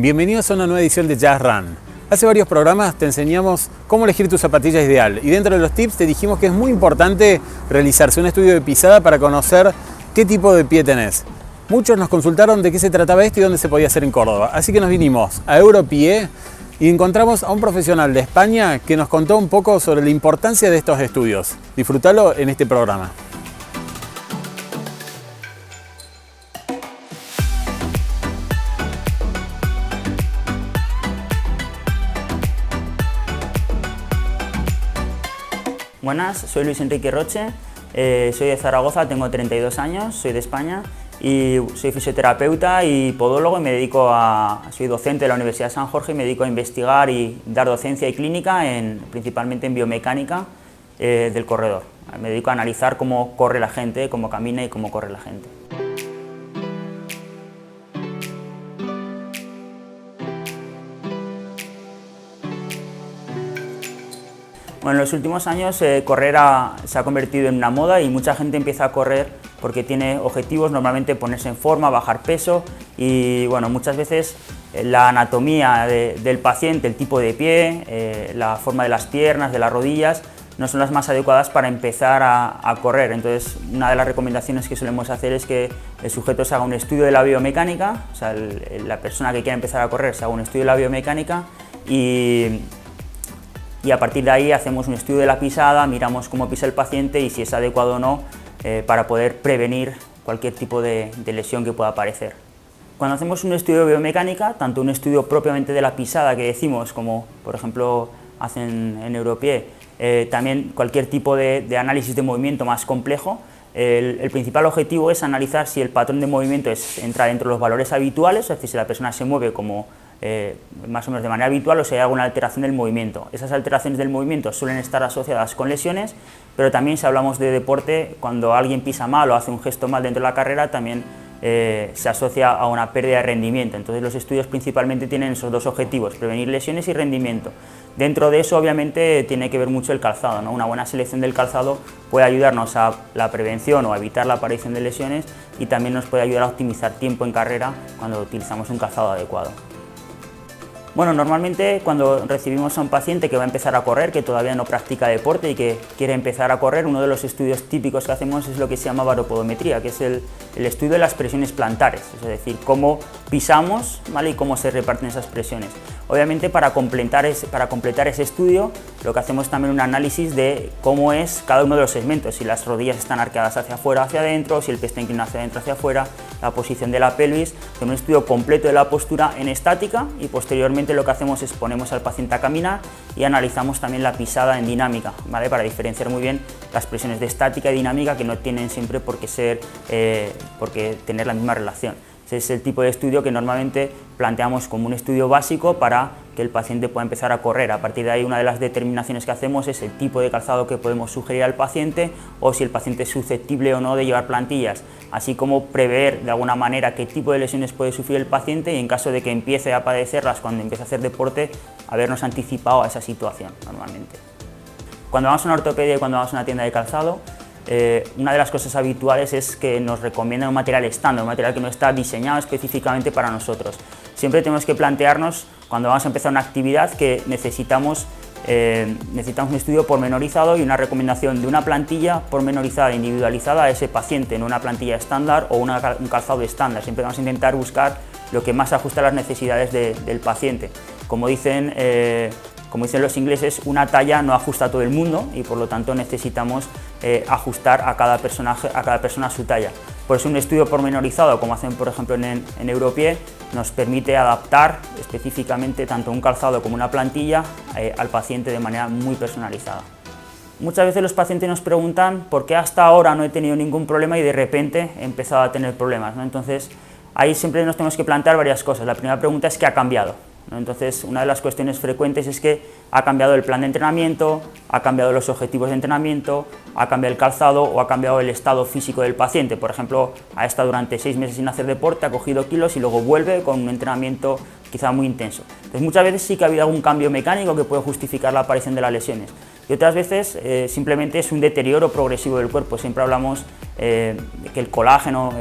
Bienvenidos a una nueva edición de Just Run. Hace varios programas te enseñamos cómo elegir tu zapatilla ideal y dentro de los tips te dijimos que es muy importante realizarse un estudio de pisada para conocer qué tipo de pie tenés. Muchos nos consultaron de qué se trataba esto y dónde se podía hacer en Córdoba, así que nos vinimos a Europie y encontramos a un profesional de España que nos contó un poco sobre la importancia de estos estudios. Disfrútalo en este programa. Buenas, soy Luis Enrique Roche, soy de Zaragoza, tengo 32 años, soy de España y soy fisioterapeuta y podólogo y soy docente de la Universidad de San Jorge y me dedico a investigar y dar docencia y clínica principalmente en biomecánica del corredor. Me dedico a analizar cómo corre la gente, cómo camina y cómo corre la gente. Bueno, en los últimos años correr se ha convertido en una moda y mucha gente empieza a correr porque tiene objetivos, normalmente ponerse en forma, bajar peso y bueno, muchas veces la anatomía del paciente, el tipo de pie, la forma de las piernas, de las rodillas, no son las más adecuadas para empezar a correr. Entonces, una de las recomendaciones que solemos hacer es que el sujeto se haga un estudio de la biomecánica, o sea, la persona que quiera empezar a correr se haga un estudio de la biomecánica y a partir de ahí hacemos un estudio de la pisada, miramos cómo pisa el paciente y si es adecuado o no para poder prevenir cualquier tipo de lesión que pueda aparecer. Cuando hacemos un estudio de biomecánica, tanto un estudio propiamente de la pisada que decimos, como por ejemplo hacen en Europie, también cualquier tipo de análisis de movimiento más complejo, el principal objetivo es analizar si el patrón de movimiento entra dentro de los valores habituales, es decir, si la persona se mueve como más o menos de manera habitual o si hay alguna alteración del movimiento. Esas alteraciones del movimiento suelen estar asociadas con lesiones, pero también si hablamos de deporte, cuando alguien pisa mal o hace un gesto mal dentro de la carrera, también se asocia a una pérdida de rendimiento. Entonces los estudios principalmente tienen esos dos objetivos, prevenir lesiones y rendimiento. Dentro de eso obviamente tiene que ver mucho el calzado, ¿no? Una buena selección del calzado puede ayudarnos a la prevención o a evitar la aparición de lesiones y también nos puede ayudar a optimizar tiempo en carrera cuando utilizamos un calzado adecuado. Bueno, normalmente cuando recibimos a un paciente que va a empezar a correr, que todavía no practica deporte y que quiere empezar a correr, uno de los estudios típicos que hacemos es lo que se llama baropodometría, que es el estudio de las presiones plantares, es decir, cómo pisamos, ¿vale? Y cómo se reparten esas presiones. Obviamente para completar ese estudio lo que hacemos también un análisis de cómo es cada uno de los segmentos, si las rodillas están arqueadas hacia afuera, hacia adentro, si el pie está inclinado hacia adentro, hacia afuera, la posición de la pelvis, con un estudio completo de la postura en estática y posteriormente lo que hacemos es ponemos al paciente a caminar y analizamos también la pisada en dinámica, ¿vale? Para diferenciar muy bien las presiones de estática y dinámica que no tienen siempre por qué tener la misma relación. Ese es el tipo de estudio que normalmente planteamos como un estudio básico para que el paciente pueda empezar a correr. A partir de ahí una de las determinaciones que hacemos es el tipo de calzado que podemos sugerir al paciente o si el paciente es susceptible o no de llevar plantillas, así como prever de alguna manera qué tipo de lesiones puede sufrir el paciente y en caso de que empiece a padecerlas cuando empiece a hacer deporte, habernos anticipado a esa situación normalmente. Cuando vamos a una ortopedia y cuando vamos a una tienda de calzado, una de las cosas habituales es que nos recomiendan un material estándar, un material que no está diseñado específicamente para nosotros. Siempre tenemos que plantearnos, cuando vamos a empezar una actividad, que necesitamos un estudio pormenorizado y una recomendación de una plantilla pormenorizada, individualizada a ese paciente, no una plantilla estándar o un calzado estándar. Siempre vamos a intentar buscar lo que más ajusta a las necesidades del paciente. Como dicen los ingleses, una talla no ajusta a todo el mundo y por lo tanto necesitamos ajustar a cada persona a su talla. Por eso un estudio pormenorizado, como hacen por ejemplo en Europie, nos permite adaptar específicamente tanto un calzado como una plantilla al paciente de manera muy personalizada. Muchas veces los pacientes nos preguntan por qué hasta ahora no he tenido ningún problema y de repente he empezado a tener problemas, ¿no? Entonces ahí siempre nos tenemos que plantear varias cosas. La primera pregunta es ¿qué ha cambiado? Entonces, una de las cuestiones frecuentes es que ha cambiado el plan de entrenamiento, ha cambiado los objetivos de entrenamiento, ha cambiado el calzado o ha cambiado el estado físico del paciente. Por ejemplo, ha estado durante 6 meses sin hacer deporte, ha cogido kilos y luego vuelve con un entrenamiento quizá muy intenso. Entonces, muchas veces sí que ha habido algún cambio mecánico que puede justificar la aparición de las lesiones, y otras veces simplemente es un deterioro progresivo del cuerpo. Siempre hablamos que el colágeno,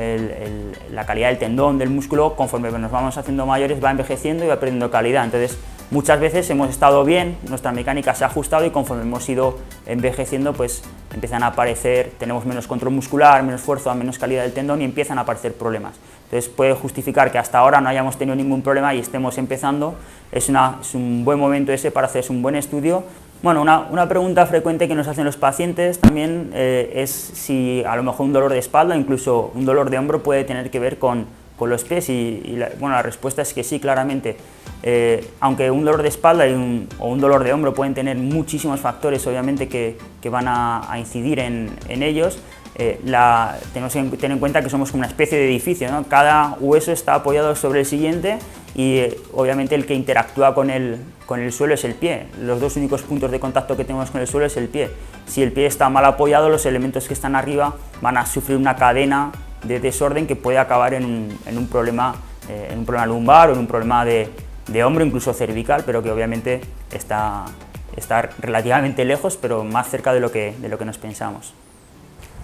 la calidad del tendón, del músculo, conforme nos vamos haciendo mayores va envejeciendo y va perdiendo calidad. Entonces muchas veces hemos estado bien, nuestra mecánica se ha ajustado y conforme hemos ido envejeciendo pues empiezan a aparecer, tenemos menos control muscular, menos fuerza, menos calidad del tendón y empiezan a aparecer problemas. Entonces puede justificar que hasta ahora no hayamos tenido ningún problema y estemos empezando. Es un buen momento ese para hacerse un buen estudio. Bueno, una pregunta frecuente que nos hacen los pacientes también es si a lo mejor un dolor de espalda, incluso un dolor de hombro puede tener que ver con los pies bueno, la respuesta es que sí, claramente. Aunque un dolor de espalda o un dolor de hombro pueden tener muchísimos factores, obviamente, que van a incidir en ellos, tenemos que tener en cuenta que somos como una especie de edificio, ¿no? Cada hueso está apoyado sobre el siguiente y obviamente el que interactúa con el suelo es el pie. Los dos únicos puntos de contacto que tenemos con el suelo es el pie. Si el pie está mal apoyado, los elementos que están arriba van a sufrir una cadena de desorden que puede acabar en un problema lumbar o en un problema de hombro, incluso cervical, pero que obviamente está relativamente lejos, pero más cerca de lo que nos pensamos.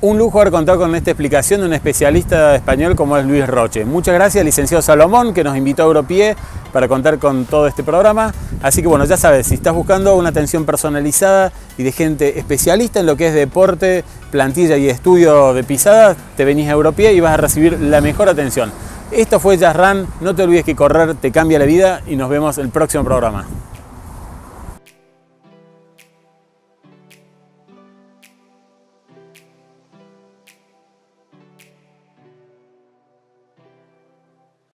Un lujo haber contado con esta explicación de un especialista español como es Luis Roche. Muchas gracias, licenciado Salomón, que nos invitó a Europie para contar con todo este programa. Así que bueno, ya sabes, si estás buscando una atención personalizada y de gente especialista en lo que es deporte, plantilla y estudio de pisada, te venís a Europie y vas a recibir la mejor atención. Esto fue Just Run, no te olvides que correr te cambia la vida y nos vemos el próximo programa.